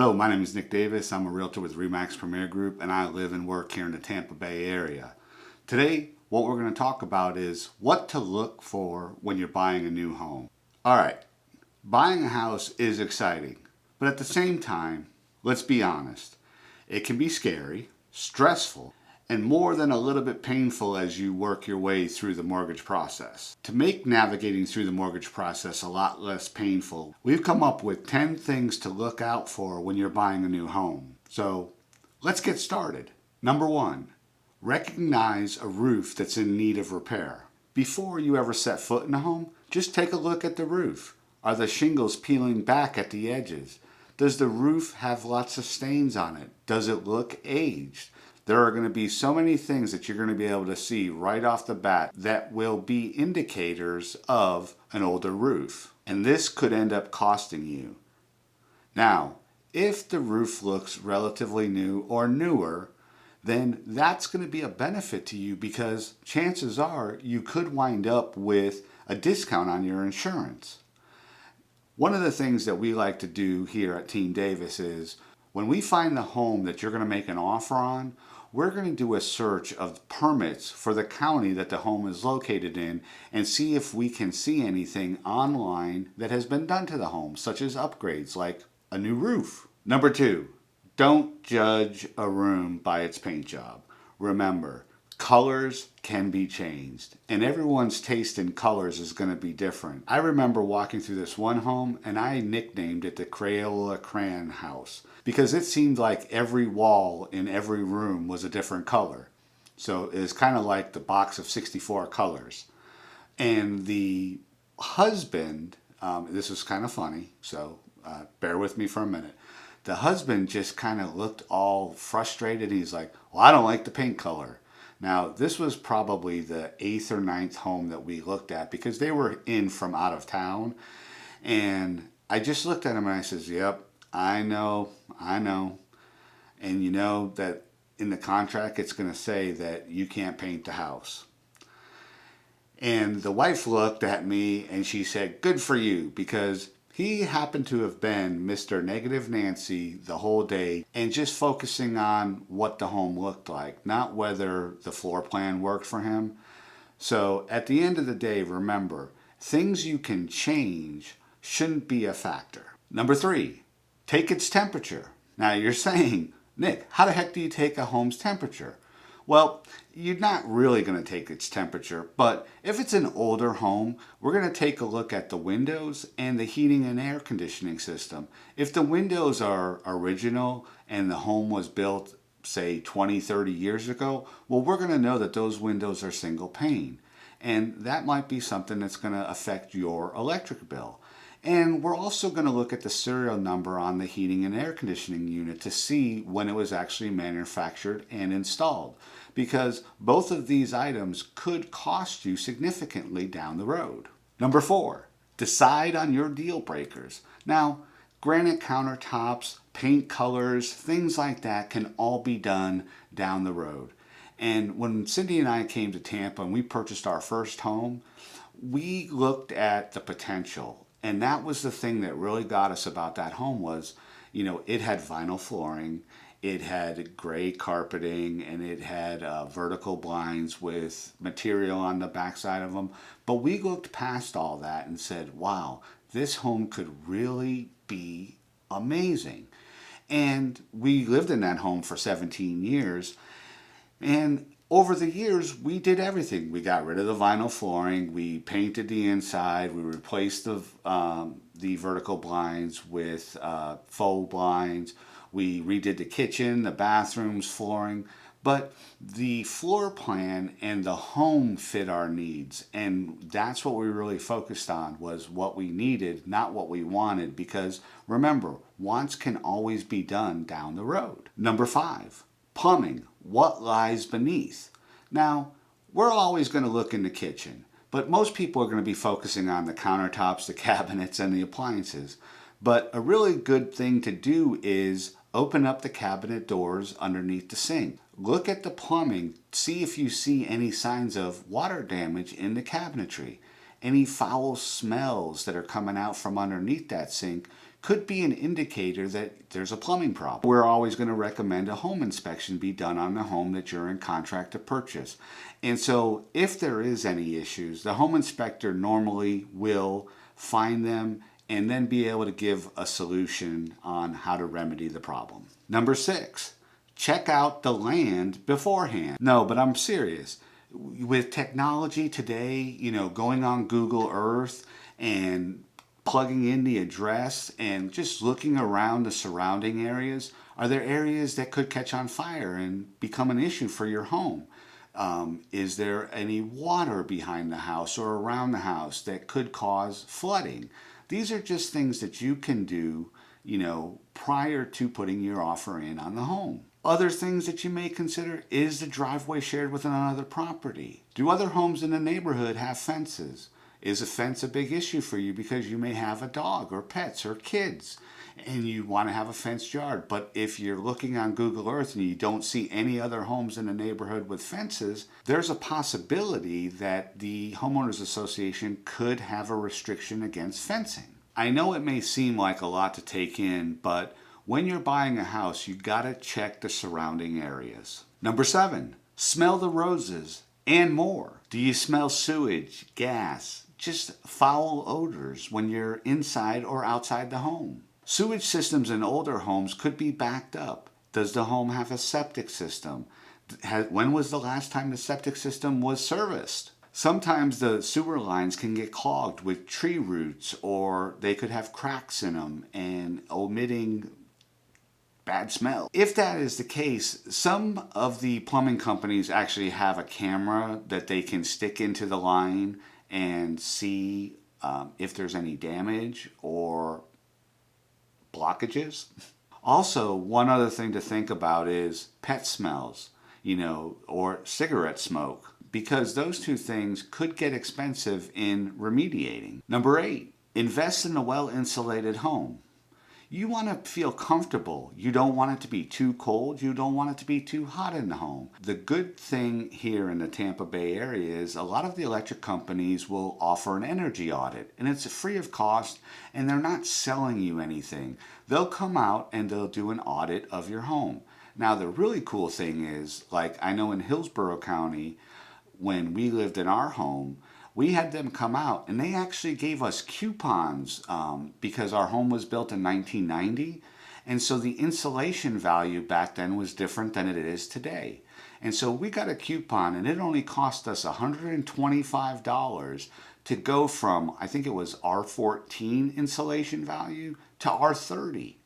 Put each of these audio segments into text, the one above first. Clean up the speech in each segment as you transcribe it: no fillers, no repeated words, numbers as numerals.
Hello, my name is Nick Davis. I'm a realtor with RE/MAX Premier Group, and I live and work here in the Tampa Bay area. Today, what we're going to talk about is what to look for when you're buying a new home. All right, buying a house is exciting, but at the same time, let's be honest, it can be scary, stressful, and more than a little bit painful as you work your way through the mortgage process. To make navigating through the mortgage process a lot less painful, we've come up with 10 things to look out for when you're buying a new home. So let's get started. Number 1, recognize a roof that's in need of repair. Before you ever set foot in a home, just take a look at the roof. Are the shingles peeling back at the edges? Does the roof have lots of stains on it? Does it look aged? There are going to be so many things that you're going to be able to see right off the bat that will be indicators of an older roof. And this could end up costing you. Now, if the roof looks relatively new or newer, then that's going to be a benefit to you because chances are you could wind up with a discount on your insurance. One of the things that we like to do here at Team Davis is when we find the home that you're going to make an offer on, we're going to do a search of permits for the county that the home is located in and see if we can see anything online that has been done to the home, such as upgrades like a new roof. Number 2, don't judge a room by its paint job. Remember, colors can be changed, and everyone's taste in colors is going to be different. I remember walking through this one home, and I nicknamed it the Crayola Crayon House because it seemed like every wall in every room was a different color. So it's kind of like the box of 64 colors. And the husband, this was kind of funny, so bear with me for a minute. The husband just kind of looked all frustrated. He's like, well, I don't like the paint color. Now, this was probably the 8th or 9th home that we looked at because they were in from out of town. And I just looked at him and I says, yep, I know. And you know that in the contract it's going to say that you can't paint the house. And the wife looked at me and she said, good for you, because he happened to have been Mr. Negative Nancy the whole day and just focusing on what the home looked like, not whether the floor plan worked for him. So at the end of the day, remember, things you can change shouldn't be a factor. Number 3, take its temperature. Now you're saying, Nick, how the heck do you take a home's temperature? Well, you're not really going to take its temperature, but if it's an older home, we're going to take a look at the windows and the heating and air conditioning system. If the windows are original and the home was built, say, 20, 30 years ago, well, we're going to know that those windows are single pane. And that might be something that's going to affect your electric bill. And we're also going to look at the serial number on the heating and air conditioning unit to see when it was actually manufactured and installed, because both of these items could cost you significantly down the road. Number 4, decide on your deal breakers. Now, granite countertops, paint colors, things like that can all be done down the road. And when Cindy and I came to Tampa and we purchased our first home, we looked at the potential. And that was the thing that really got us about that home was, you know, it had vinyl flooring, it had gray carpeting, and it had vertical blinds with material on the backside of them. But we looked past all that and said, wow, this home could really be amazing. And we lived in that home for 17 years. And over the years, we did everything. We got rid of the vinyl flooring. We painted the inside. We replaced the vertical blinds with faux blinds. We redid the kitchen, the bathrooms, flooring. But the floor plan and the home fit our needs. And that's what we really focused on, was what we needed, not what we wanted. Because remember, wants can always be done down the road. Number 5, plumbing. What lies beneath? Now, we're always going to look in the kitchen, but most people are going to be focusing on the countertops, the cabinets, and the appliances. But a really good thing to do is open up the cabinet doors underneath the sink. Look at the plumbing, see if you see any signs of water damage in the cabinetry. Any foul smells that are coming out from underneath that sink could be an indicator that there's a plumbing problem. We're always going to recommend a home inspection be done on the home that you're in contract to purchase. And so if there is any issues, the home inspector normally will find them and then be able to give a solution on how to remedy the problem. Number 6, check out the land beforehand. No, but I'm serious. With technology today, going on Google Earth and plugging in the address and just looking around the surrounding areas, are there areas that could catch on fire and become an issue for your home? Is there any water behind the house or around the house that could cause flooding? These are just things that you can do, prior to putting your offer in on the home. Other things that you may consider: is the driveway shared with another property? Do other homes in the neighborhood have fences? Is a fence a big issue for you because you may have a dog or pets or kids and you want to have a fenced yard? But if you're looking on Google Earth and you don't see any other homes in the neighborhood with fences, there's a possibility that the homeowners association could have a restriction against fencing. I know it may seem like a lot to take in, but when you're buying a house, you gotta check the surrounding areas. Number 7, smell the roses and more. Do you smell sewage, gas, just foul odors when you're inside or outside the home? Sewage systems in older homes could be backed up. Does the home have a septic system? When was the last time the septic system was serviced? Sometimes the sewer lines can get clogged with tree roots, or they could have cracks in them and emitting bad smell. If that is the case, some of the plumbing companies actually have a camera that they can stick into the line and see if there's any damage or blockages. Also, one other thing to think about is pet smells, or cigarette smoke, because those two things could get expensive in remediating. Number 8, invest in a well-insulated home. You want to feel comfortable. You don't want it to be too cold. You don't want it to be too hot in the home. The good thing here in the Tampa Bay area is a lot of the electric companies will offer an energy audit, and it's free of cost, and they're not selling you anything. They'll come out and they'll do an audit of your home. Now, the really cool thing is, like I know in Hillsborough County, when we lived in our home, we had them come out and they actually gave us coupons because our home was built in 1990. And so the insulation value back then was different than it is today. And so we got a coupon and it only cost us $125 to go from, I think it was R14 insulation value to R30.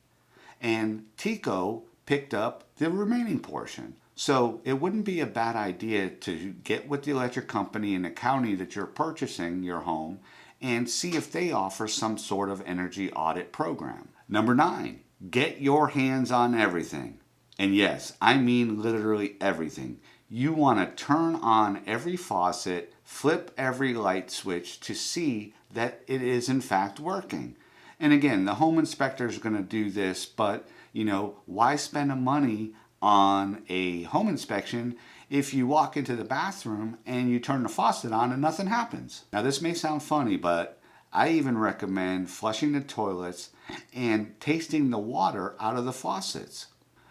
And Tico picked up the remaining portion. So it wouldn't be a bad idea to get with the electric company in the county that you're purchasing your home and see if they offer some sort of energy audit program. Number 9, get your hands on everything. And yes, I mean literally everything. You want to turn on every faucet, flip every light switch to see that it is in fact working. And again, the home inspector is going to do this, but why spend the money on a home inspection if you walk into the bathroom and you turn the faucet on and nothing happens? Now, this may sound funny, but I even recommend flushing the toilets and tasting the water out of the faucets,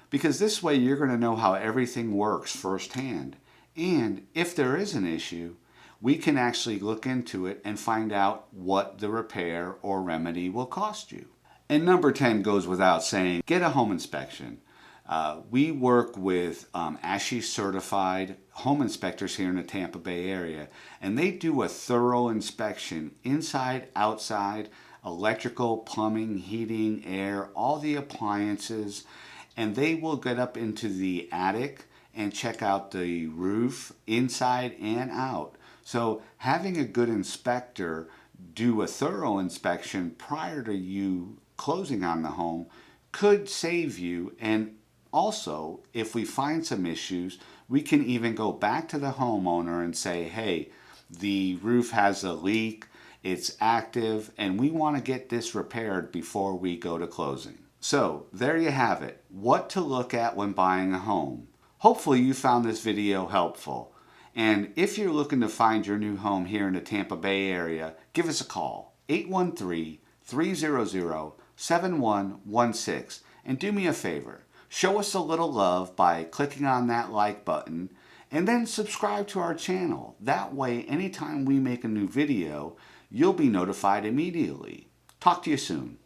because this way you're going to know how everything works firsthand. And if there is an issue, we can actually look into it and find out what the repair or remedy will cost you. And number 10 goes without saying, get a home inspection. We work with ASHI certified home inspectors here in the Tampa Bay area, and they do a thorough inspection inside, outside, electrical, plumbing, heating, air, all the appliances, and they will get up into the attic and check out the roof inside and out. So having a good inspector do a thorough inspection prior to you closing on the home could save you. And also, if we find some issues, we can even go back to the homeowner and say, hey, the roof has a leak, it's active, and we want to get this repaired before we go to closing. So there you have it, what to look at when buying a home. Hopefully you found this video helpful. And if you're looking to find your new home here in the Tampa Bay area, give us a call, 813-300-7116. And do me a favor, show us a little love by clicking on that like button and then subscribe to our channel. That way, anytime we make a new video, you'll be notified immediately. Talk to you soon.